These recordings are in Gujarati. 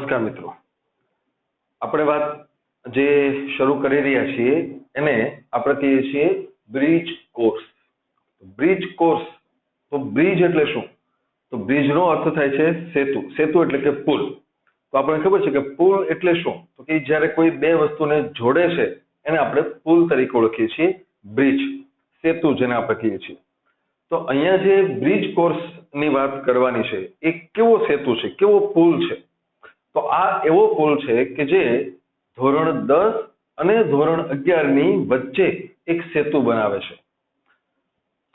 નમસ્કાર મિત્રો, આપણે વાત જે શરૂ કરી રહ્યા છીએ એને આપણે કહીએ છીએ બ્રિજ કોર્સ. બ્રિજ કોર્સ, તો બ્રિજ એટલે શું? તો બ્રિજનો અર્થ થાય છે સેતુ. સેતુ એટલે કે પુલ. તો આપણને ખબર છે કે પુલ એટલે શું? તો કે જ્યારે કોઈ બે વસ્તુને જોડે છે એને આપણે પુલ તરીકે ઓળખીએ છીએ, બ્રિજ, સેતુ જેને આપણે કહીએ છીએ. તો અહીંયા જે બ્રિજ કોર્સની વાત કરવાની છે એ કેવો સેતુ છે, કેવો પુલ છે? તો આ એવો પુલ છે કે જે ધોરણ 10 અને ધોરણ 11 ની વચ્ચે એક સેતુ બનાવે છે.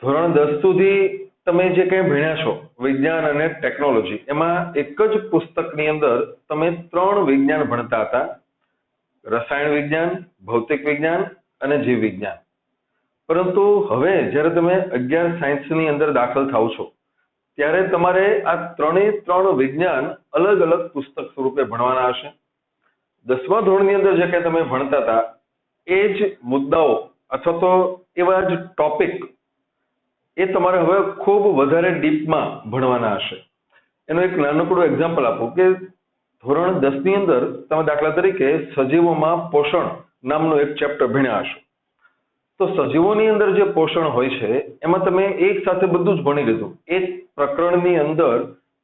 ધોરણ 10 સુધી તમે જે કંઈ ભણ્યા છો વિજ્ઞાન અને ટેકનોલોજી, એમાં એક જ પુસ્તકની અંદર તમે 3 વિજ્ઞાન ભણતા હતા: રસાયણ વિજ્ઞાન, ભૌતિક વિજ્ઞાન અને જીવ વિજ્ઞાન. પરંતુ હવે જ્યારે તમે 11 સાયન્સની અંદર દાખલ થાવ છો ત્યારે તમારે આ 3 વિજ્ઞાન અલગ અલગ પુસ્તક સ્વરૂપે ભણવાના હશે. 10મા ધોરણની અંદર જે કંઈ તમે ભણતા હતા એ જ મુદ્દાઓ અથવા તો એવા જ ટોપિક એ તમારે હવે ખૂબ વધારે ડીપમાં ભણવાના હશે. એનું એક નાનકડું એક્ઝામ્પલ આપું કે ધોરણ 10 ની અંદર તમે દાખલા તરીકે સજીવોમાં પોષણ નામનું એક ચેપ્ટર ભણ્યા હશો. તો સજીવોની અંદર જે પોષણ હોય છે એમાં તમે એક સાથે બધું જ ભણી લીધું. એક પ્રકરણની અંદર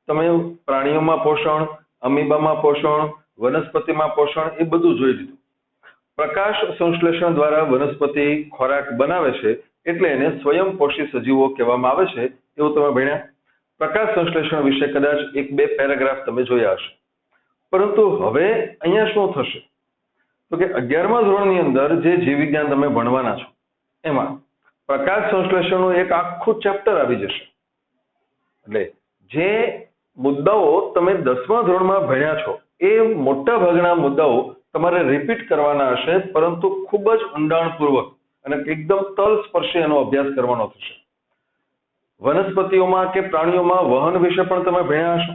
તમે પ્રાણીઓમાં પોષણ, અમીબામાં પોષણ, વનસ્પતિમાં પોષણ એ બધું જોઈ લીધું. પ્રકાશ સંશ્લેષણ દ્વારા વનસ્પતિ ખોરાક બનાવે છે એટલે એને સ્વયંપોષી સજીવો કહેવામાં આવે છે, એવું તમે ભણ્યા. પ્રકાશ સંશ્લેષણ વિશે કદાચ 1-2 પેરેગ્રાફ તમે જોયા હશે. પરંતુ હવે અહીંયા શું થશે? તો કે 11મા ધોરણની અંદર જે જીવ વિજ્ઞાન તમે ભણવાના છો એમાં પ્રકાશ સંશ્લેષણનું એક આખું ચેપ્ટર આવી જશે. એટલે જે મુદ્દાઓ તમે 10મા ધોરણમાં ભણ્યા છો એ મોટા ભાગના મુદ્દાઓ તમારે રિપીટ કરવાના હશે, પરંતુ ખૂબ જ ઊંડાણપૂર્વક અને એકદમ તલસ્પર્શી એનો અભ્યાસ કરવાનો થશે. વનસ્પતિઓમાં કે પ્રાણીઓમાં વહન વિશે પણ તમે ભણ્યા હશો.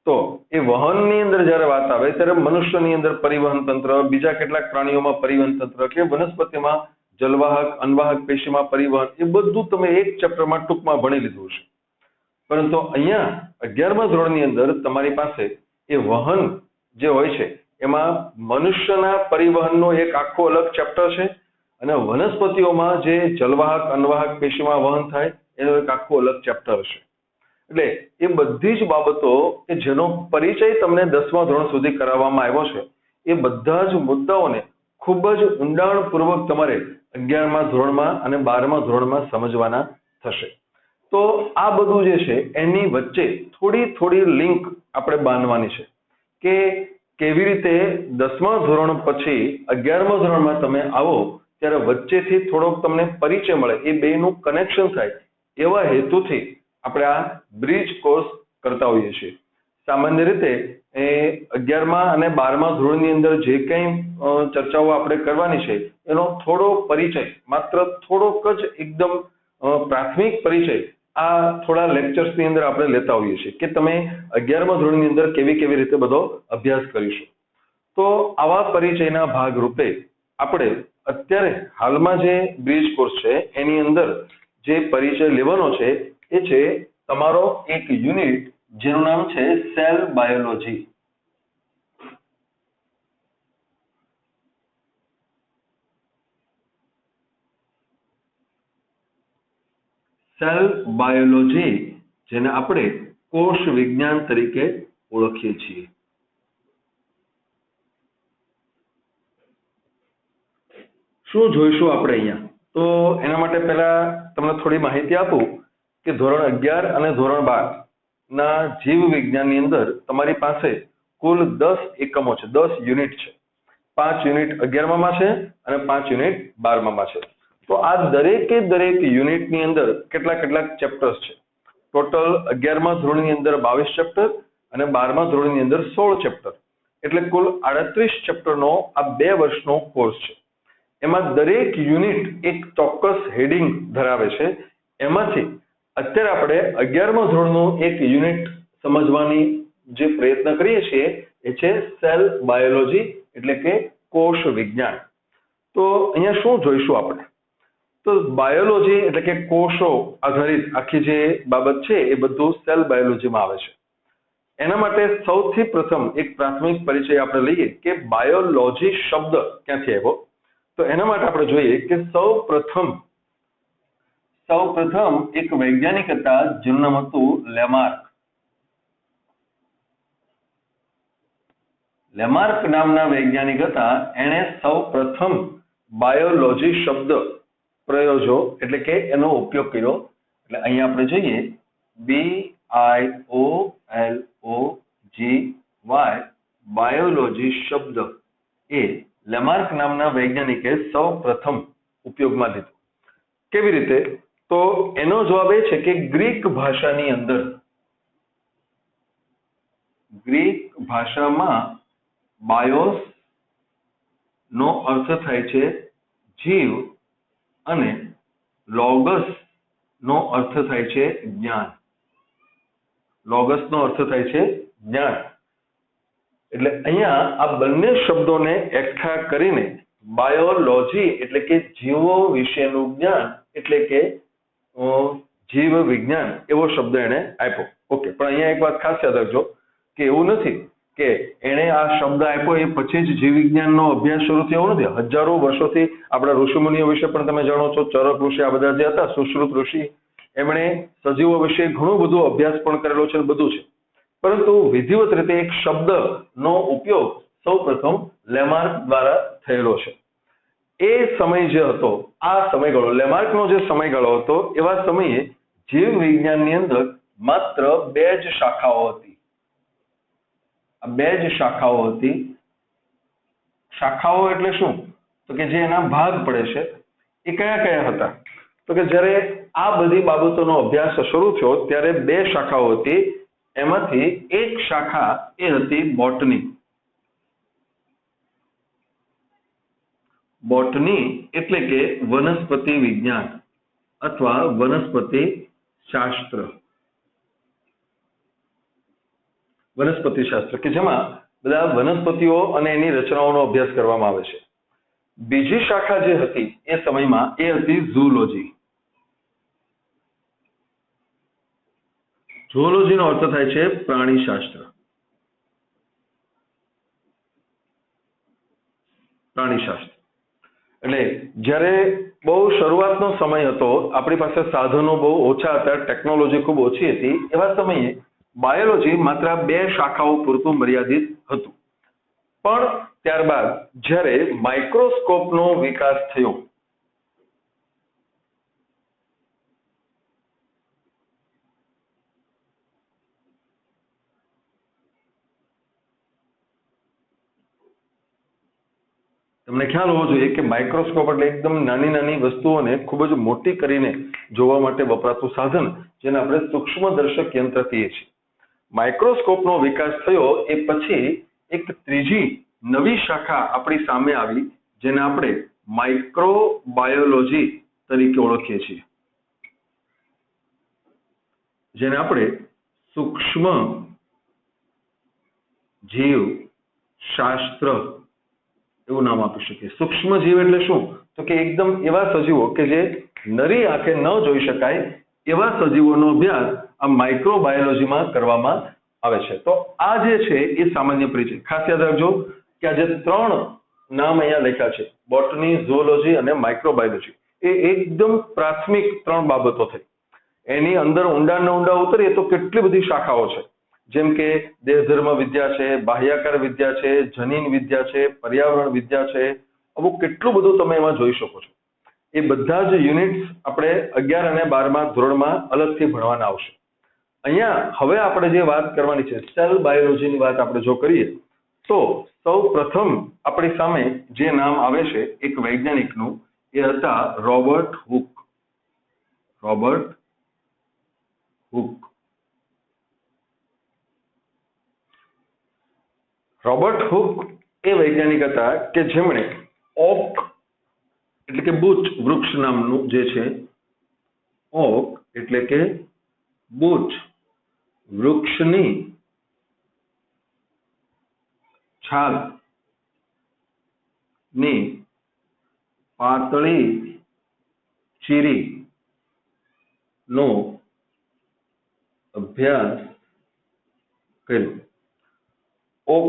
તો એ વહનની અંદર જ્યારે વાત આવે ત્યારે મનુષ્યની અંદર પરિવહન તંત્ર, બીજા કેટલાક પ્રાણીઓમાં પરિવહન તંત્ર, કે વનસ્પતિમાં જલવાહક, અનવાહક પેશીમાં પરિવહન, એ બધું તમે એક ચેપ્ટરમાં ટૂંકમાં ભણી લીધું છે. પરંતુ અહીંયા 11મા ધોરણની અંદર તમારી પાસે એ વહન જે હોય છે એમાં મનુષ્યના પરિવહનનો એક આખો અલગ ચેપ્ટર છે અને વનસ્પતિઓમાં જે જલવાહક, અનવાહક પેશીમાં વહન થાય એનો એક આખો અલગ ચેપ્ટર છે. એટલે એ બધી જ બાબતો કે જેનો પરિચય તમને 10મા ધોરણ સુધી કરાવવામાં આવ્યો છે એ બધા જ મુદ્દાઓને ખૂબ જ ઊંડાણપૂર્વક તમારે 11મા ધોરણમાં અને 12મા ધોરણમાં સમજવાના થશે. તો આ બધું જે છે એની વચ્ચે થોડી લિંક આપણે બાંધવાની છે કે કેવી રીતે 10મા ધોરણ પછી 11મા ધોરણમાં તમે આવો ત્યારે વચ્ચેથી થોડોક તમને પરિચય મળે, એ બેનું કનેક્શન થાય, એવા હેતુથી આપણે આ બ્રિજ કોર્સ કરતા હોઈએ છીએ. સામાન્ય રીતે એ 11મા અને 12મા ધોરણની અંદર જે કંઈ ચર્ચાઓ આપણે કરવાની છે એનો થોડો પરિચય, માત્ર થોડોક જ એકદમ પ્રાથમિક પરિચય આ થોડા લેક્ચર્સની અંદર આપણે લેતા હોઈએ છીએ કે તમે 11મા ધોરણની અંદર કેવી રીતે બધો અભ્યાસ કરીશું. તો આવા પરિચયના ભાગરૂપે આપણે અત્યારે હાલમાં જે બ્રિજ કોર્સ છે એની અંદર જે પરિચય લેવાનો છે એ છે તમારો એક યુનિટ જેનું નામ છે સેલ બાયોલોજી. સેલ બાયોલોજી જેને આપણે કોષ વિજ્ઞાન તરીકે ઓળખીએ છીએ. શું જોઈશું આપણે અહીંયા? તો એના માટે પહેલા તમને થોડી માહિતી આપું કે ધોરણ 11 અને ધોરણ 12 ના જીવ વિજ્ઞાનની અંદર તમારી પાસે કુલ 10 એકમો છે, 10 યુનિટ છે. 5 યુનિટ 11મામાં છે અને 5 યુનિટ 12મામાં છે. તો આ દરેકે દરેક યુનિટની અંદર કેટલાક ચેપ્ટર્સ છે. ટોટલ 11મા ધોરણની અંદર 22 ચેપ્ટર અને 12મા ધોરણની અંદર 16 ચેપ્ટર, એટલે કુલ 38 ચેપ્ટરનો આ 2 વર્ષનો કોર્સ છે. એમાં દરેક યુનિટ એક ચોક્કસ હેડિંગ ધરાવે છે. એમાંથી અત્યારે આપણે 11મા ધોરણનું એક યુનિટ સમજવાની જે પ્રયત્ન કરીએ છીએ એ છે સેલ બાયોલોજી, એટલે કે કોષ વિજ્ઞાન. તો અહીંયા શું જોઈશું આપણે? તો બાયોલોજી એટલે કે કોષો આધારિત આખી જે બાબત છે એ બધું સેલ બાયોલોજીમાં આવે છે. એના માટે સૌથી પ્રથમ એક પ્રાથમિક પરિચય આપણે લઈએ કે બાયોલોજી શબ્દ ક્યાંથી આવ્યો. તો એના માટે આપણે જોઈએ કે સૌપ્રથમ એક વૈજ્ઞાનિક હતા જેનું નામ હતું લેમાર્ક. લેમાર્ક નામના વૈજ્ઞાનિક હતા. એણે સૌપ્રથમ બાયોલોજી શબ્દ પ્રયોજો એટલે કે એનો ઉપયોગ કર્યો. એટલે અહીંયા આપણે જોઈએ BIOLOGY બાયોલોજી શબ્દ એ લેમાર્ક નામના વૈજ્ઞાનિકે સૌપ્રથમ ઉપયોગમાં લીધો. કેવી રીતે? તો એનો જવાબ એ છે કે ગ્રીક ભાષામાં બાયોસ નો અર્થ થાય છે જીવ અને લોગસ નો અર્થ થાય છે જ્ઞાન. લોગસ નો અર્થ થાય છે જ્ઞાન. એટલે અહીંયા આ બંને શબ્દોને એકઠા કરીને બાયોલોજી એટલે કે જીવો વિશેનું જ્ઞાન એટલે કે જીવ વિજ્ઞાન એવો શબ્દ એને આપ્યો. ઓકે, પણ અહીંયા એક વાત ખાસ યાદ રાખજો કે એવું નથી કે એણે આ શબ્દ આપ્યો એ પછી જ જીવ વિજ્ઞાનનો અભ્યાસ શરૂ થયો. એવું નથી. હજારો વર્ષોથી આપણા ઋષિમુનિઓ વિશે પણ તમે જાણો છો. ચરક ઋષિ આ બધા જે હતા, સુશ્રુત ઋષિ, એમણે સજીવો વિશે ઘણું બધું અભ્યાસ પણ કરેલો છે, બધું છે. પરંતુ વિધિવત રીતે એક શબ્દનો ઉપયોગ સૌપ્રથમ લેમાર્ક દ્વારા થયેલો છે. એ સમય જે હતો, આ સમયગાળો, લેમાર્કનો જે સમયગાળો હતો, એવા સમયે જીવ વિજ્ઞાનની અંદર માત્ર 2 જ શાખાઓ હતી. આ 2 જ શાખાઓ હતી. શાખાઓ એટલે શું? તો કે જે એના ભાગ પડે છે એ કયા કયા હતા? તો કે જ્યારે આ બધી બાબતોનો અભ્યાસ શરૂ થયો ત્યારે 2 શાખાઓ હતી. એમાંથી એક શાખા એ હતી બોટની. બોટની એટલે કે વનસ્પતિ વિજ્ઞાન અથવા વનસ્પતિ શાસ્ત્ર. વનસ્પતિ શાસ્ત્ર કે જેમાં બધા વનસ્પતિઓ અને એની રચનાઓનો અભ્યાસ કરવામાં આવે છે. બીજી શાખા જે હતી એ સમયમાં એ હતી ઝૂઓલોજી. ઝૂઓલોજીનો અર્થ થાય છે પ્રાણીશાસ્ત્ર. પ્રાણીશાસ્ત્ર એટલે જ્યારે બહુ શરૂઆતનો સમય હતો, આપણી પાસે સાધનો બહુ ઓછા હતા, ટેકનોલોજી ખૂબ ઓછી હતી, એવા સમયે બાયોલોજી માત્ર 2 શાખાઓ પૂરતું મર્યાદિત હતું. પણ ત્યારબાદ જ્યારે માઇક્રોસ્કોપનો વિકાસ થયો, તમને ખ્યાલ હોવો જોઈએ કે માઇક્રોસ્કોપ એટલે એકદમ નાની નાની વસ્તુઓને ખૂબ જ મોટી કરીને જોવા માટે વપરાતું સાધન, જેને આપણે સૂક્ષ્મદર્શક યંત્ર કહીએ છીએ. માઇક્રોસ્કોપનો વિકાસ થયો એ પછી એક ત્રીજી નવી શાખા આપણી સામે આવી, જેને આપણે માઇક્રોબાયોલોજી તરીકે ઓળખીએ છીએ. જેને આપણે સૂક્ષ્મ જીવ શાસ્ત્ર એવું નામ આપી શકીએ. સૂક્ષ્મ જીવ એટલે શું? તો કે એકદમ એવા સજીવો કે જે નરી આંખે ન જોઈ શકાય એવા સજીવોનો અભ્યાસ આ માઇક્રોબાયોલોજીમાં કરવામાં આવે છે. તો આ જે છે એ સામાન્ય પરિચય. ખાસ યાદ રાખજો કે આ જે 3 નામ અહીંયા લખ્યા છે, બોટની, ઝૂઓલોજી અને માઇક્રોબાયોલોજી, એ એકદમ પ્રાથમિક 3 બાબતો થઈ. એની અંદર ઊંડા ઉતરીએ તો કેટલી બધી શાખાઓ છે. જેમ કે દેહધર્મ વિદ્યા છે, બાહ્યાકાર વિદ્યા છે, જનીન વિદ્યા છે, પર્યાવરણ વિદ્યા છે. આવું કેટલું બધું તમે એમાં જોઈ શકો છો. એ બધા જ યુનિટ્સ આપણે 11 અને 12મા ધોરણમાં અલગથી ભણવાના આવશે. અહીંયા હવે આપણે જે વાત કરવાની છે, સેલ બાયોલોજીની વાત આપણે જો કરીએ તો સૌ પ્રથમ આપણી સામે જે નામ આવે છે એક વૈજ્ઞાનિકનું, એ હતા Robert Hooke. Robert Hooke. Robert Hooke એ વૈજ્ઞાનિક હતા કે જેમણે ઓક એટલે કે બુચ વૃક્ષ નામનું જે છે, ઓક એટલે કે બુચ વૃક્ષની છાલ ની પાતળી ચીરી નો અભ્યાસ કર્યું. ઓક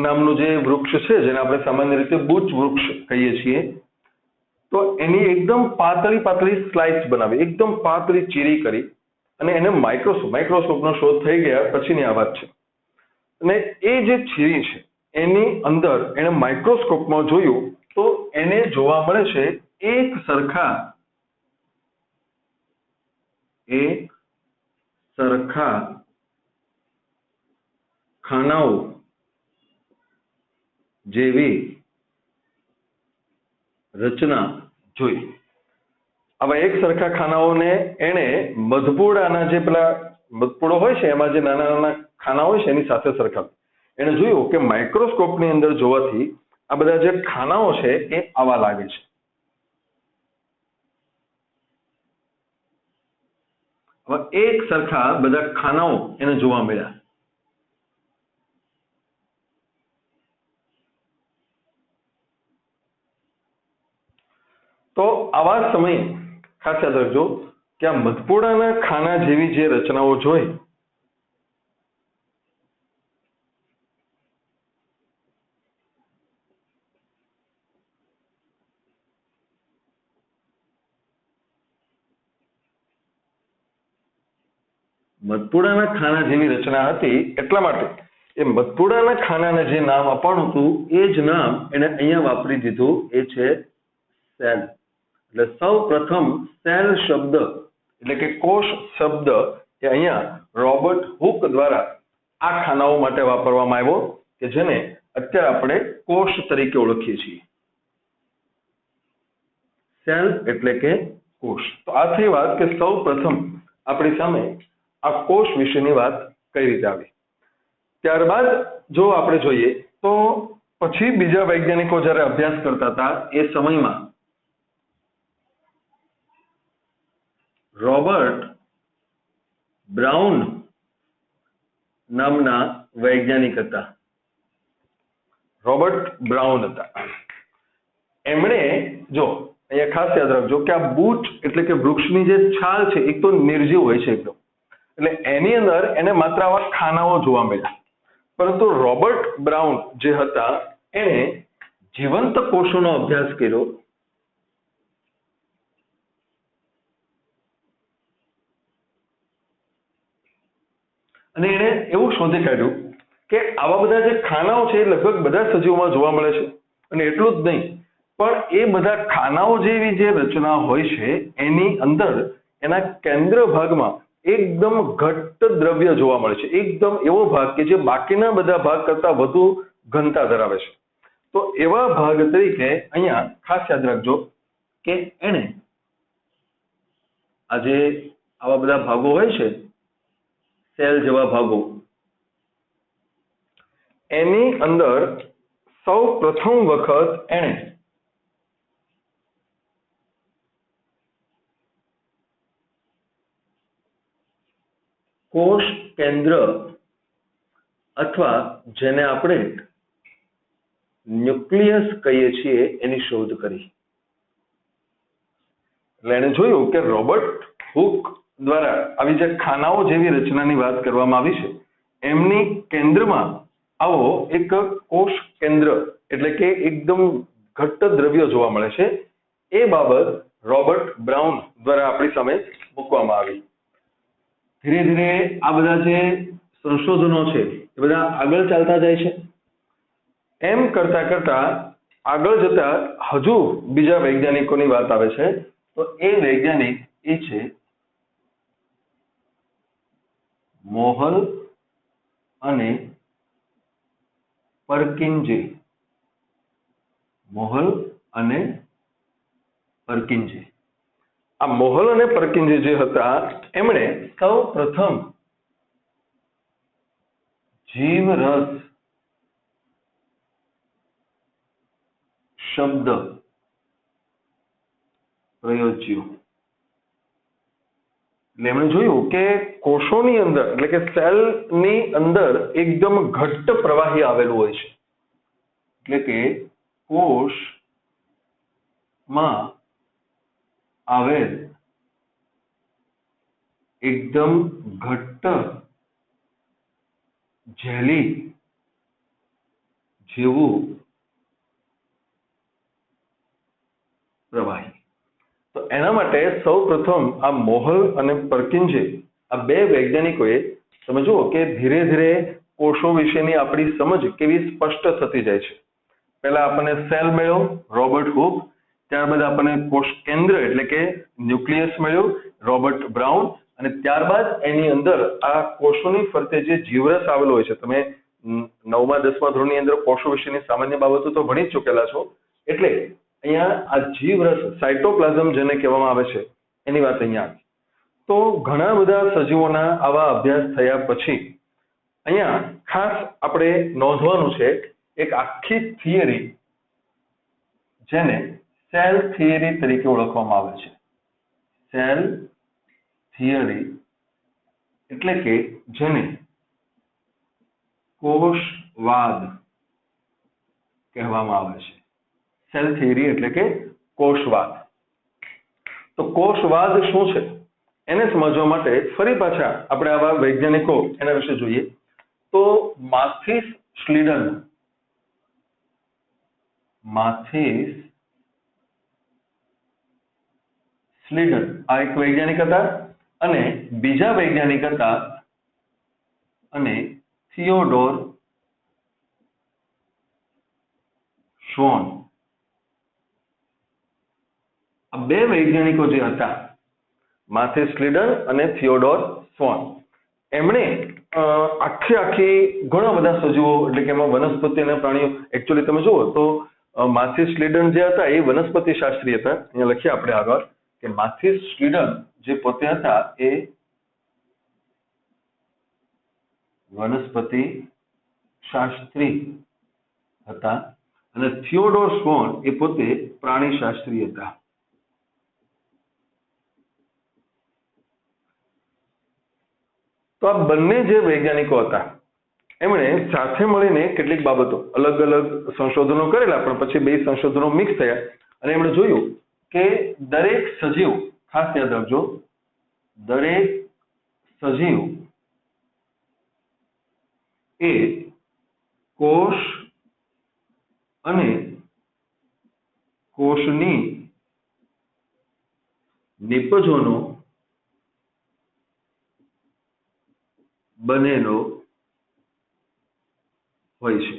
નામનું જે વૃક્ષ છે, જેને આપણે સામાન્ય રીતે બુચ વૃક્ષ કહીએ છીએ, તો એની એકદમ પાતળી પાતળી સ્લાઇસ બનાવી, એકદમ પાતળી ચીરી કરી અને એને માઇક્રોસ્કોપનો શોધ થઈ ગયા પછીની આ વાત છે. અને એ જે ચીરી છે એની અંદર એને માઇક્રોસ્કોપમાં જોયું તો એને જોવા મળે છે એક સરખા ખાનાઓ જેવી રચના જોઈ. આવા એક સરખા ખાનાઓને એને મધપૂડાના જે પેલા મધપૂડો હોય છે એમાં જે નાના નાના ખાના હોય છે એની સાથે સરખાવ્યું. એને જોયું કે માઇક્રોસ્કોપની અંદર જોવાથી આ બધા જે ખાનાઓ છે એ આવા લાગે છે. હવે એક સરખા બધા ખાનાઓ એને જોવા મળ્યા. તો આવા સમયે ખાસ યાદ રાખજો કે આ મધપૂડાના ખાના જેવી જે રચનાઓ જોઈ મધપૂડાના ખાના જેવી રચના હતી એટલા માટે એ મધપૂડાના ખાનાને જે નામ આપવાનું હતું એ જ નામ એને અહીંયા વાપરી દીધું, એ છે સેલ. એટલે સૌ પ્રથમ સેલ શબ્દ એટલે કે કોષ શબ્દ એ અહીંયા રોબર્ટ હુક દ્વારા આ ખાનાઓ માટે વાપરવામાં આવ્યો કે જેને અત્યારે આપણે કોષ તરીકે ઓળખીએ છીએ. સેલ એટલે કે કોષ. તો આ થઈ વાત કે સૌ પ્રથમ આપણી સામે આ કોષ વિશેની વાત કઈ રીતે આવી. ત્યારબાદ જો આપણે જોઈએ તો પછી બીજા વૈજ્ઞાનિકો જ્યારે અભ્યાસ કરતા હતા એ સમયમાં રોબર્ટ બ્રાઉન નામના વૈજ્ઞાનિક હતા. રોબર્ટ બ્રાઉન હતા. એમણે જો અહીંયા ખાસ યાદ રાખજો કે આ બૂચ એટલે કે વૃક્ષની જે છાલ છે એક તો નિર્જીવ હોય છે એકદમ, એટલે એની અંદર એને માત્ર આવા ખાનાઓ જોવા મળ્યા. પરંતુ રોબર્ટ બ્રાઉન જે હતા એણે જીવંત કોષોનો અભ્યાસ કર્યો અને એણે એવું શોધી કાઢ્યું કે આવા બધા જે ખાનાઓ છે એ લગભગ બધા સજીવોમાં જોવા મળે છે. અને એટલું જ નહીં પણ એ બધા ખાનાઓ જેવી જે રચના હોય છે એની અંદર એના કેન્દ્ર ભાગમાં એકદમ ઘટ્ટ દ્રવ્ય જોવા મળે છે. એકદમ એવો ભાગ કે જે બાકીના બધા ભાગ કરતા વધુ ઘનતા ધરાવે છે. તો એવા ભાગ તરીકે અહીંયા ખાસ યાદ રાખજો કે એણે આ જે આવા બધા ભાગો હોય છે સેલ જેવા ભાગો એની અંદર સૌ પ્રથમ વખત એણે કોષ કેન્દ્ર અથવા જેને આપણે ન્યુક્લિયસ કહીએ છીએ એની શોધ કરી. એટલે એણે જોયું કે રોબર્ટ હુક દ્વારા આવી જે ખાનાઓ જેવી રચનાની વાત કરવામાં આવી છે એમની કેન્દ્રમાં આવો એક કોષ કેન્દ્ર એટલે કે એકદમ ઘટ્ટ દ્રવ્ય જોવા મળે છે. એ બાબત રોબર્ટ બ્રાઉન દ્વારા આપણી સામે મૂકવામાં આવી. ધીરે ધીરે આ બધા જે સંશોધનો છે એ બધા આગળ ચાલતા જાય છે. એમ કરતા કરતા આગળ જતા હજુ બીજા વૈજ્ઞાનિકોની વાત આવે છે. તો એ વૈજ્ઞાનિક એ છે મોહલ અને પરકિંજે. મોહલ અને પરકિંજે. આ મોહલ અને પરકિંજે જે હતા એમણે સૌ પ્રથમ જીવરસ શબ્દ પ્રયોજ્યો. એટલે એમણે જોયું કે કોષોની અંદર એટલે કે સેલની અંદર એકદમ ઘટ્ટ પ્રવાહી આવેલું હોય છે. એટલે કે કોષમાં આવેલ એકદમ ઘટ્ટ જેલી જેવું પ્રવાહી. તો એના માટે સૌ પ્રથમ આ મોહલ અને પરકિન્સે આ બે વૈજ્ઞાનિકોએ તમે જુઓ કે ધીરે ધીરે કોષો વિશેની આપણી સમજ કેવી સ્પષ્ટ થતી જાય છે. પહેલા આપણને સેલ મળ્યો રોબર્ટ હુક, ત્યારબાદ આપણને કોષ કેન્દ્ર એટલે કે ન્યુક્લિયસ મળ્યું રોબર્ટ બ્રાઉન, અને ત્યારબાદ એની અંદર આ કોષોની ફરતે જે જીવરસ આવેલો હોય છે, તમે 9મા 10મા ધોરણની અંદર કોષો વિશેની સામાન્ય બાબતો તો ભણી જ ચૂકેલા છો, એટલે અહીંયા આ જીવરસ સાયટોપ્લાઝમ જેને કહેવામાં આવે છે એની વાત અહીંયા આવી. તો ઘણા બધા સજીવોના આવા અભ્યાસ થયા પછી અહીંયા ખાસ આપણે નોંધવાનું છે એક આખી થિયરી જેને સેલ થિયરી તરીકે ઓળખવામાં આવે છે. સેલ થિયરી એટલે કે જેને કોષવાદ કહેવામાં આવે છે. સેલ થિયરી એટલે કે કોષવાદ. તો કોષવાદ શું છે એને સમજવા માટે ફરી પાછા આપણે આવા વૈજ્ઞાનિકો એના વિશે જોઈએ. તો માથિસ સ્લીડન આ એક વૈજ્ઞાનિક હતા, અને બીજા વૈજ્ઞાનિક હતા અને થિયોડોર શ્વોન. આ બે વૈજ્ઞાનિકો જે હતા માથિસ સ્લીડન અને થિયોડોર શ્વોન, એમણે આખી ઘણા બધા સજીવો એટલે કે એમાં વનસ્પતિ અને પ્રાણીઓ, એકચ્યુઅલી તમે જુઓ તો માથિસ સ્લીડન જે હતા એ વનસ્પતિ શાસ્ત્રી હતા. અહીંયા લખીએ આપણે આગળ કે માથિસ સ્લીડન જે પોતે હતા એ વનસ્પતિ શાસ્ત્રી હતા, અને થિયોડોર શ્વોન એ પોતે પ્રાણી શાસ્ત્રી હતા. તો આ બંને જે વૈજ્ઞાનિકો હતા એમણે સાથે મળીને કેટલીક બાબતો અલગ અલગ સંશોધનો કરેલા, પણ પછી બે સંશોધનો મિક્સ થયા અને એમણે જોયું કે દરેક સજીવ, ખાસ યાદ રાખજો, દરેક સજીવ એ કોષ અને કોષની નિપજોનો બનેલો હોય છે.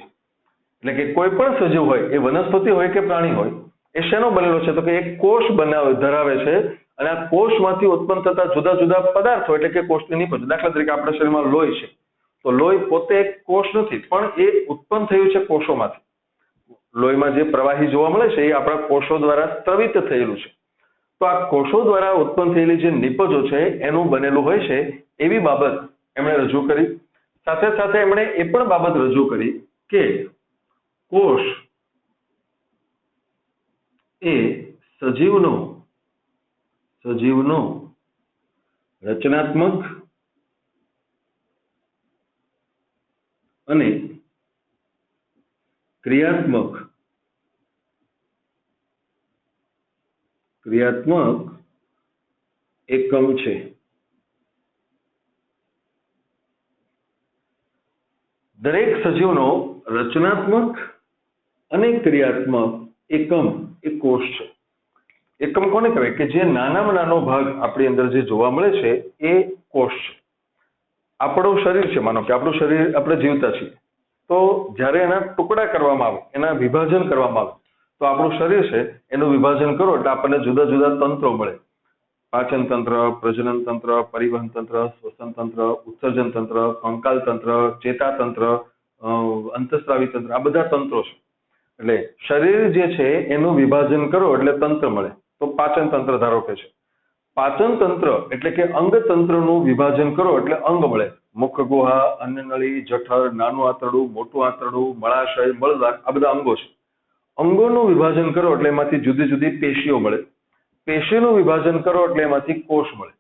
એટલે કે કોઈ પણ સજીવ હોય એ વનસ્પતિ હોય કે પ્રાણી હોય એ શેનો બનેલો છે? તો કે એક કોષ ધરાવે છે, અને આ કોષમાંથી ઉત્પન્ન થતા જુદા જુદા પદાર્થો એટલે કે કોષની નિપજો. દાખલા તરીકે આપણા શરીરમાં લોહી છે, તો લોહી પોતે એક કોષ નથી, પણ એ ઉત્પન્ન થયું છે કોષોમાંથી. લોહીમાં જે પ્રવાહી જોવા મળે છે એ આપણા કોષો દ્વારા સ્ત્રવિત થયેલું છે. તો આ કોષો દ્વારા ઉત્પન્ન થયેલી જે નિપજો છે એનું બનેલું હોય છે, એવી બાબત એમણે રજૂ કરી. સાથે સાથે એમણે એ પણ બાબત રજૂ કરી કે કોષ એ સજીવનો રચનાત્મક અને ક્રિયાત્મક એકમ છે. દરેક સજીવનો રચનાત્મક અને ક્રિયાત્મક એકમ એ કોષ છે. એકમ કોને કહેવાય? કે જે નાનામાં નાનો ભાગ આપણી અંદર જે જોવા મળે છે એ કોષ છે. આપણું શરીર છે, માનો કે આપણું શરીર આપણે જીવતા છીએ, તો જ્યારે એના ટુકડા કરવામાં આવે, એના વિભાજન કરવામાં આવે, તો આપણું શરીર છે એનું વિભાજન કરો એટલે આપણને જુદા જુદા તંત્રો મળે. પાચન તંત્ર, પ્રજનન તંત્ર, પરિવહન તંત્ર, શ્વસન તંત્ર, ઉત્સર્જન તંત્ર, કંકાલ તંત્ર, ચેતાતંત્ર, અંતસ્ત્રાવી તંત્ર, આ બધા તંત્રો છે. એટલે શરીર જે છે એનું વિભાજન કરો એટલે તંત્ર મળે. તો પાચન તંત્ર ધારો કે છે, પાચન તંત્ર એટલે કે અંગ તંત્રનું વિભાજન કરો એટલે અંગ મળે. મુખ ગુહા, અન્નનળી, જઠર, નાનું આંતરડું, મોટું આંતરડું, મળાશય, મળદ્વાર, આ બધા અંગો છે. અંગોનું વિભાજન કરો એટલે એમાંથી જુદી જુદી પેશીઓ મળે. પેશીનું વિભાજન કરો એટલે એમાંથી કોષ મળે.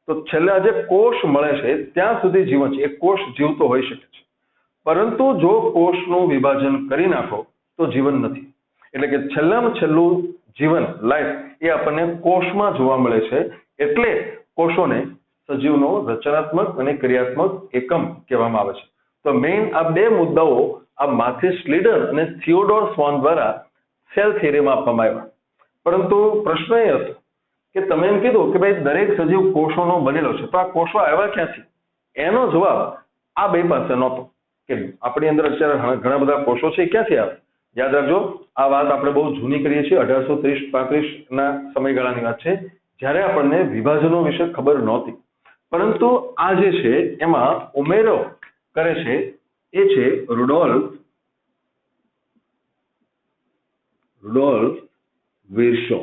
તો છેલ્લે જે કોષ મળે છે ત્યાં સુધી જીવન છે. એક કોષ જીવતો હોઈ શકે છે, પરંતુ જો કોષનું વિભાજન કરી નાખો તો જીવન નથી. એટલે કે છેલ્લામાં છેલ્લું જીવન, લાઈફ, એ આપણને કોષમાં જોવા મળે છે. એટલે કોષોને સજીવનો રચનાત્મક અને ક્રિયાત્મક એકમ કહેવામાં આવે છે. તો મેઇન આ બે મુદ્દાઓ આ માથિસ લીડર અને થિયોડોર સ્વાન દ્વારા સેલ થિયરીમાં આપવામાં આવ્યા. પરંતુ પ્રશ્ન એ હતો કે તમે એમ કીધું કે ભાઈ દરેક સજીવ કોષોનો બનેલો છે, તો આ કોષો આવ્યા ક્યાંથી? એનો જવાબ આ બે પાસે નહોતો કે આપણી અંદર અત્યારે ઘણા બધા કોષો છે, ક્યાંથી આવે? યાદ રાખજો, આ વાત આપણે બહુ જૂની કરીએ છીએ, 1830-35 ના સમયગાળાની વાત છે, જ્યારે આપણને વિભાજનો વિશે ખબર નહોતી. પરંતુ આ જે છે એમાં ઉમેરો કરે છે એ છે રુડોલ્ફ વિર્શો.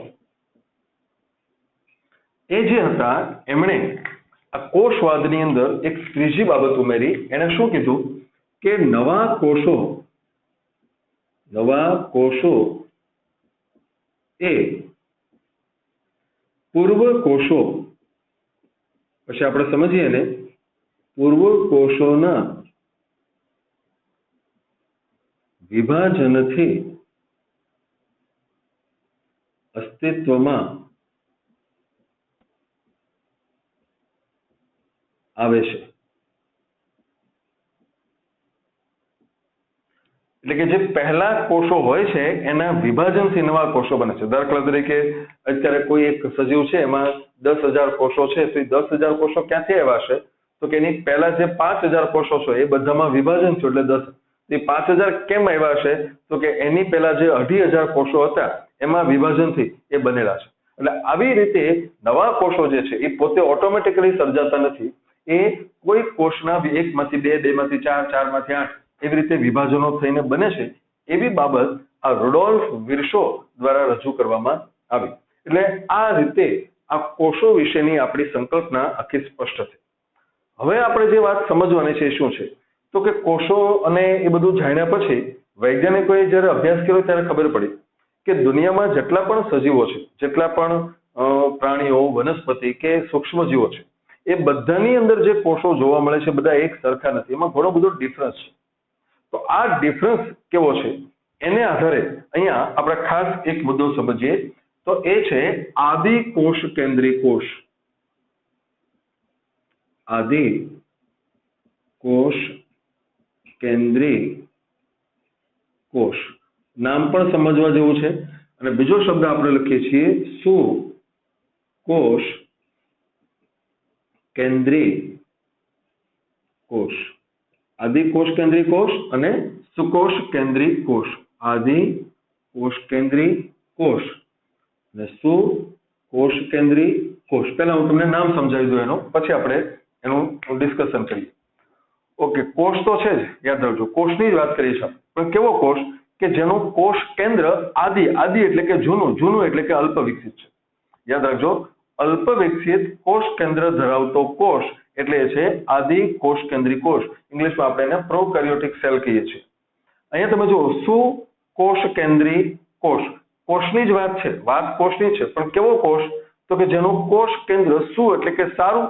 એ જે હતા એમણે આ કોષવાદની અંદર એક ત્રીજી બાબત ઉમેરી. એને શું કીધું કે નવા કોષો એ પૂર્વ કોષો, પછી આપણે સમજીએ ને, પૂર્વ કોષોના વિભાજનથી અસ્તિત્વમાં આવે છે. એટલે કે જે પહેલા કોષો હોય છે એના વિભાજનથી નવા કોષો બને છે. દાખલા તરીકે અત્યારે કોઈ એક સજીવ છે એમાં 10,000 કોષો છે, તો એ 10,000 કોષો ક્યાંથી આવ્યા છે? તો કે એની પહેલા જે 5,000 કોષો છે એ બધામાં વિભાજન થયું એટલે 10. એ 5,000 કેમ આવ્યા છે? તો કે એની પહેલા જે 2,500 કોષો હતા એમાં વિભાજનથી એ બનેલા છે. એટલે આવી રીતે નવા કોષો જે છે એ પોતે ઓટોમેટિકલી સર્જાતા નથી. એ કોઈ કોષના 1માંથી 2, 2માંથી 4, 4માંથી 8 એવી રીતે વિભાજનો થઈને બને છે. એવી બાબત આ રુડોલ્ફ વિર્શો દ્વારા રજૂ કરવામાં આવી. એટલે આ રીતે આ કોષો વિશેની આપણી સંકલ્પના આખી સ્પષ્ટ છે. હવે આપણે જે વાત સમજવાની છે એ શું છે? તો કે કોષો અને એ બધું જાણ્યા પછી વૈજ્ઞાનિકોએ જ્યારે અભ્યાસ કર્યો ત્યારે ખબર પડી કે દુનિયામાં જેટલા પણ સજીવો છે, જેટલા પણ પ્રાણીઓ, વનસ્પતિ કે સૂક્ષ્મજીવો છે, એ બધાની અંદર જે કોષો જોવા મળે છે બધા એક સરખા નથી. એમાં ઘણો બધો ડિફરન્સ છે. તો આ ડિફરન્સ કેવો છે એને આધારે અહીંયા આપણે ખાસ એક મુદ્દો સમજીએ, તો એ છે આદિ કોષ કેન્દ્રી કોષ. આદિ કોષ કેન્દ્રી કોષ નામ પણ સમજવા જેવું છે. અને બીજો શબ્દ આપણે લખીએ છીએ સુકોષ કેન્દ્રી કોષ. આદિ કોષ કેન્દ્રી કોષ અને સુકોષ કેન્દ્રી કોષ. આદિ કોષ કેન્દ્રી કોષ અને સુકોષ કેન્દ્રી કોષ. પહેલા હું તમને નામ સમજાવી દઉં એનો, પછી આપણે એનું ડિસ્કશન કરીએ. ઓકે, કોષ તો છે જ, યાદ રાખજો, કોષની જ વાત કરીએ છીએ. પણ કેવો કોષ? કે જેનું કોષ કેન્દ્ર આદિ એટલે કે જૂનું એટલે કે અલ્પ વિકસિત છે. યાદ રાખજો, અલ્પ વિકસિત કોષ કેન્દ્ર ધરાવતો કોષ એટલે છે આદિ કોષ કેન્દ્રી કોષ. ઇંગ્લિશમાં આપણે એને પ્રોકેરિયોટિક સેલ કહીએ છીએ. અહીંયા તમે જુઓ, સુકોષ કેન્દ્રી કોષ, કોષની જ વાત છે, વાત કોષની છે. પણ કેવો કોષ? તો કે જેનું કોષ કેન્દ્ર એટલે કે સારું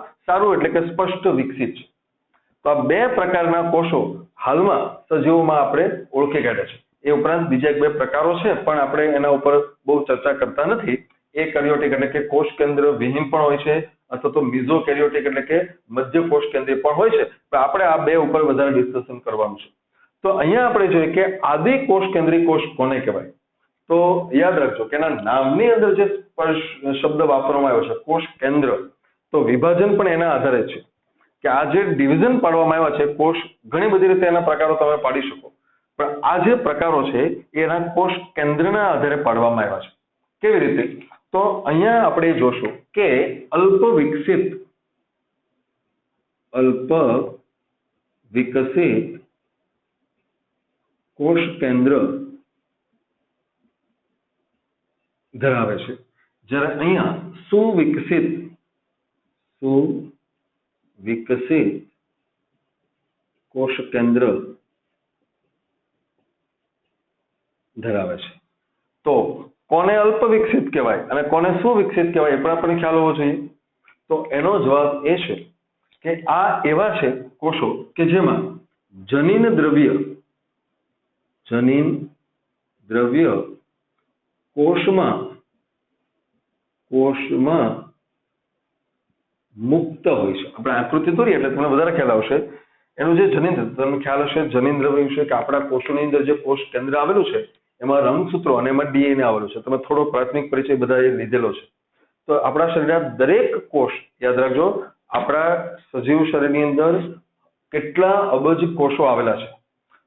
એટલે કે સ્પષ્ટ વિકસિત છે. તો આ બે પ્રકારના કોષો હાલમાં સજીવોમાં આપણે ઓળખી કાઢ્યા છે. એ ઉપરાંત બીજા એક બે પ્રકારો છે, પણ આપણે એના ઉપર બહુ ચર્ચા કરતા નથી. એકેરિયોટિક એટલે કે કોષ કેન્દ્ર વિહીન પણ હોય છે, અથવા તો મિઝોકેરિયોટિક એટલે કે મધ્ય કોષ કેન્દ્રી પણ હોય છે. પણ આપણે આ બે ઉપર વધારે ડિસ્કશન કરવાનું છે. તો અહીંયા આપણે જોઈએ કે આદિ કોષ કેન્દ્રી કોષ કોને કહેવાય? તો યાદ રાખજો કે એના નામની અંદર જે શબ્દ વાપરવામાં આવ્યો છે કોષ કેન્દ્ર, તો વિભાજન પણ એના આધારે છે. કે આ જે ડિવિઝન પાડવામાં આવ્યા છે કોષ, ઘણી બધી રીતે એના પ્રકારો તમે પાડી શકો, પણ આ જે પ્રકારો છે એના કોષ કેન્દ્રના આધારે પાડવામાં આવ્યા છે. કેવી રીતે? તો અહીંયા આપણે જોશું કે અલ્પ વિકસિત કોષ કેન્દ્ર ધરાવે છે, જ્યારે અહીંયા સુવિકસિત કોષ કેન્દ્ર ધરાવે છે. તો કોને અલ્પ વિકસિત કહેવાય અને કોને સુવિકસિત કહેવાય એ પણ આપણને ખ્યાલ હોવો જોઈએ. તો એનો જવાબ એ છે કે આ એવા છે કોષો કે જેમાં જનીન દ્રવ્ય કોષમાં મુક્ત હોય છે. આપણે આકૃતિ દોરીએ એટલે તમને વધારે ખ્યાલ આવશે એનું જે જનીન્દ્ર, તમને ખ્યાલ હશે જનીન્દ્ર વિશે કે આપણા કોષોની અંદર જે કોષ કેન્દ્ર આવેલું છે એમાં રંગસૂત્રો અને એમાં ડીએનએ આવેલું છે. તમે થોડો પ્રાથમિક પરિચય બધાએ લીધેલો છે. તો આપણા શરીરના દરેક કોષ, યાદ રાખજો, આપણા સજીવ શરીરની અંદર કેટલા અબજ કોષો આવેલા છે.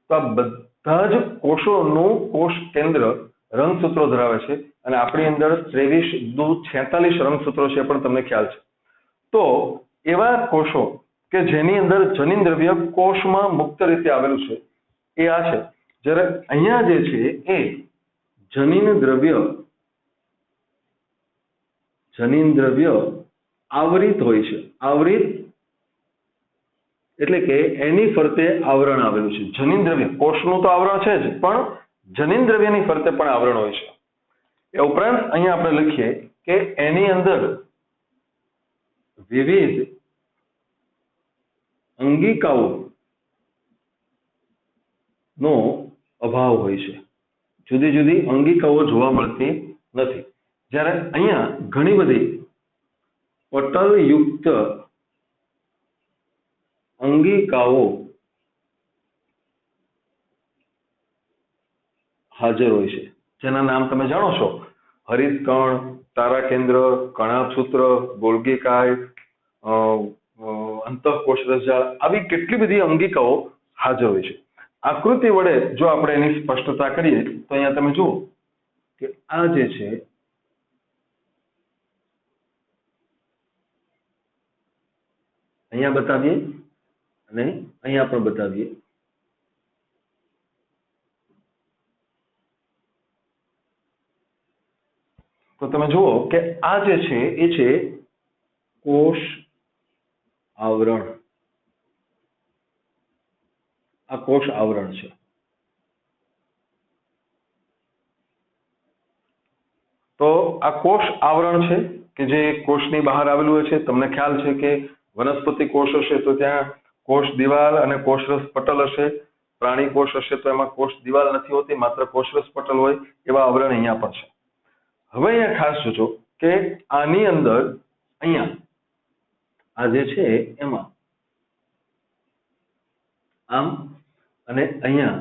તો આ બધા જ કોષોનું કોષ કેન્દ્ર રંગસૂત્રો ધરાવે છે અને આપણી અંદર 23 દુ 46 રંગસૂત્રો છે પણ તમને ખ્યાલ છે. તો એવા કોષો કે જેની અંદર જનીન દ્રવ્ય કોષમાં મુક્ત રીતે આવેલું છે એ આ છે. જ્યારે અહીંયા જે છે એ જનીન દ્રવ્ય આવરિત હોય છે. આવરિત એટલે કે એની ફરતે આવરણ આવેલું છે. જનીન દ્રવ્ય, કોષનું તો આવરણ છે જ, પણ જનીન દ્રવ્યની ફરતે પણ આવરણ હોય છે. એ ઉપરાંત અહીંયા આપણે લખીએ કે એની અંદર વિવિધ અંગિકાઓ નો અભાવ હોય છે. જુદી જુદી અંગિકાઓ જોવા મળતી નથી. જ્યારે અહીંયા ઘણી બધી પટલયુક્ત અંગિકાઓ હાજર હોય છે, જેના નામ તમે જાણો છો: હરિતકણ, તારાકેન્દ્ર, કણાભસૂત્ર, ગોલ્ગીકાય, અંતઃકોષ રસજાળ, આવી કેટલી બધી અંગિકાઓ હાજર હોય છે. આકૃતિ વડે જો આપણે એની સ્પષ્ટતા કરીએ તો અહીંયા તમે જુઓ કે આ જે છે અહીંયા બતાવીએ અને અહીંયા પણ બતાવીએ. તો તમે જુઓ કે આ જે છે એ છે કોષ આવરણ. આ કોષ આવરણ છે. તો આ કોષ આવરણ છે કે જે કોષની બહાર આવેલું હોય છે. તમને ખ્યાલ છે કે વનસ્પતિ કોષ હશે તો ત્યાં કોષ દિવાલ અને કોષરસ પટલ હશે. પ્રાણી કોષ હશે તો એમાં કોષ દિવાલ નથી હોતી, માત્ર કોષરસ પટલ હોય. એવા આવરણ અહીંયા પણ છે. હવે અહીંયા ખાસ જોજો કે આની અંદર અહીંયા આ જે છે એમાં આમ અને અહીંયા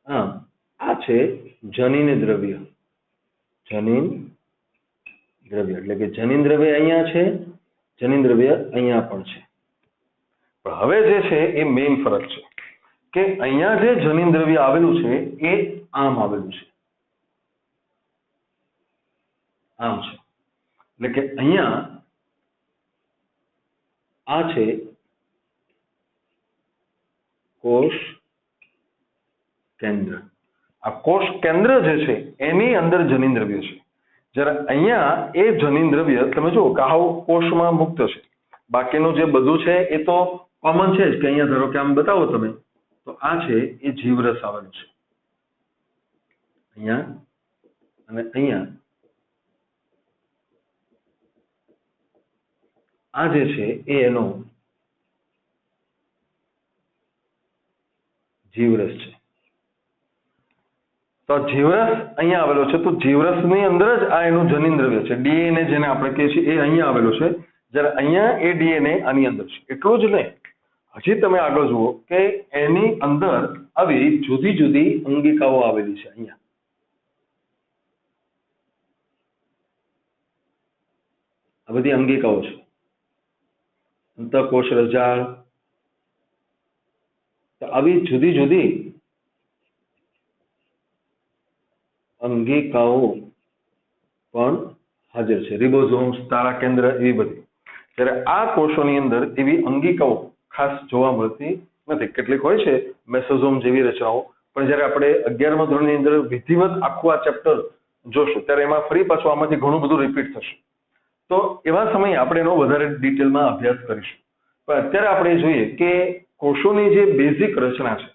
આમ આ છે જનીન દ્રવ્ય. જનીન દ્રવ્ય એટલે કે જનીન દ્રવ્ય અહીંયા છે, જનીન દ્રવ્ય અહીંયા પણ છે. પણ હવે જે છે એ મેઇન ફરક છે કે અહીંયા જે જનીન દ્રવ્ય આવેલું છે એ આમ આવેલું છે, આમ છે. એટલે કે અહીંયા આ છે કોષ કેન્દ્ર. આ કોષ કેન્દ્ર જે છે એની અંદર જનીન દ્રવ્ય છે. જ્યારે અહીંયા એ જનીન દ્રવ્ય તમે જુઓ કે આવું કોષમાં મુક્ત છે. બાકીનું જે બધું છે એ તો કોમન છે જ કે અહીંયા ધારો કે આમ બતાવો તમે તો આ છે એ જીવરસ આવેલું છે અહીંયા અને અહીંયા આ જે છે એ એનો જીવરસ છે. તો જીવરસ અહીંયા આવેલો છે. તો જીવરસની અંદર જ આ એનું જનીન દ્રવ્ય છે. ડીએનએ જેને આપણે કહીએ છીએ એ અહીંયા આવેલો છે. જ્યારે અહીંયા એ ડીએનએ આની અંદર છે. એટલું જ નહીં, હજી તમે આગળ જુઓ કે એની અંદર આવી જુદી જુદી અંગિકાઓ આવેલી છે. અહીંયા આ બધી અંગિકાઓ છે. અંતઃકોષ રસજાળ. તો આવી જુદી જુદી અંગિકાઓ પણ હાજર છે. રિબોઝોમ્સ, તારાકેન્દ્ર, એવી બધી. જ્યારે આ કોષોની અંદર એવી અંગિકાઓ ખાસ જોવા મળતી નથી. કેટલીક હોય છે મેસોઝોમ જેવી રચનાઓ, પણ જ્યારે આપણે 11મા ધોરણની અંદર વિધિવત આખું આ ચેપ્ટર જોશું ત્યારે એમાં ફરી પાછું આમાંથી ઘણું બધું રિપીટ થશે. તો એવા સમયે આપણે એનો વધારે ડિટેલમાં અભ્યાસ કરીશું. પણ અત્યારે આપણે જોઈએ કે કોષોની જે બેઝિક રચના છે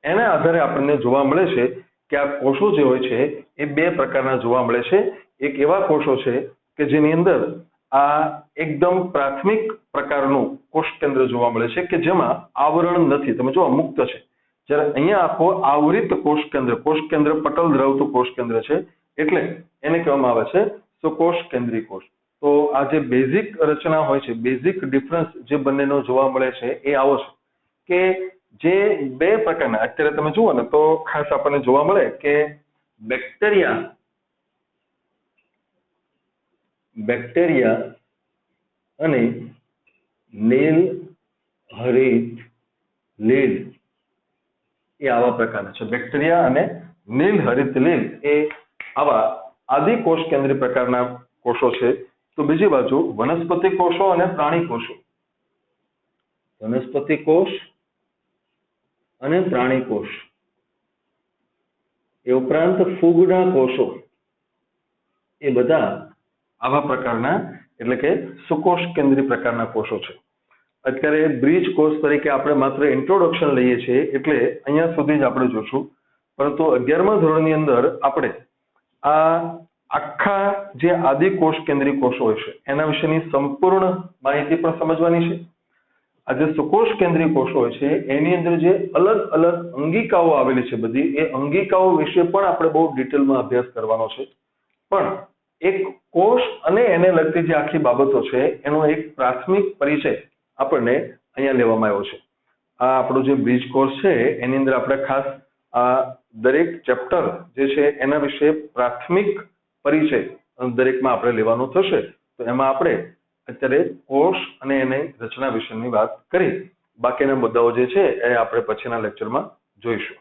એના આધારે આપણને જોવા મળે છે કે આ કોષો જે હોય છે એ બે પ્રકારના જોવા મળે છે. એક એવા કોષો છે કે જેની અંદર આ એકદમ પ્રાથમિક પ્રકારનું કોષ કેન્દ્ર જોવા મળે છે કે જેમાં આવરણ નથી. તમે જો મુક્ત છે. જ્યારે અહીંયા આખો આવરિત કોષ કેન્દ્ર પટલ ધરાવતું કોષ કેન્દ્ર છે એટલે એને કહેવામાં આવે છે સુકોષ કેન્દ્રી કોષ. તો આ જે બેઝિક રચના હોય છે, બેઝિક ડિફરન્સ જે બંનેનો જોવા મળે છે એ આવો છે કે જે બે પ્રકારના અત્યારે તમે જુઓ ને તો ખાસ આપણને જોવા મળે કે બેક્ટેરિયા અને નીલ હરિત લીલ એ આવા પ્રકારના છે. બેક્ટેરિયા અને નીલ હરિત લીલ એ આવા આદિકોષ કેન્દ્રી પ્રકારના કોષો છે. તો બીજી બાજુ વનસ્પતિ કોષો અને પ્રાણી કોષો, વનસ્પતિ કોષ અને પ્રાણી કોષ એ ઉપરાંત ફૂગના કોષો એ બધા આવા પ્રકારના એટલે કે સુકોષ કેન્દ્રી પ્રકારના કોષો છે. અત્યારે બ્રીજ કોર્સ તરીકે આપણે માત્ર ઇન્ટ્રોડક્શન લઈએ છીએ એટલે અહીંયા સુધી જ આપણે જોશું, પરંતુ 11મા ધોરણની અંદર આપણે આ આખા જે આદિકોષ કેન્દ્રી કોષો હોય છે એના વિશેની સંપૂર્ણ માહિતી પણ સમજવાની છે. આ જે સુકોષ કેન્દ્રી કોષો હોય છે એની અંદર જે અલગ અલગ અંગિકાઓ આવેલી છે બધી એ અંગિકાઓ વિશે પણ આપણે બહુ ડિટેલમાં અભ્યાસ કરવાનો છે. પણ એક કોષ અને એને લગતી જે આખી બાબતો છે એનો એક પ્રાથમિક પરિચય આપણને અહીંયા લેવામાં આવ્યો છે. આ આપણો જે બ્રીજ કોર્સ છે એની અંદર આપણે ખાસ આ દરેક ચેપ્ટર જે છે એના વિશે પ્રાથમિક પરિચય દરેકમાં આપણે લેવાનો થશે. તો એમાં આપણે અત્યારે કોષ અને એની રચના વિશેની વાત કરી, બાકીના મુદ્દાઓ જે છે એ આપણે પછીના લેક્ચરમાં જોઈશું.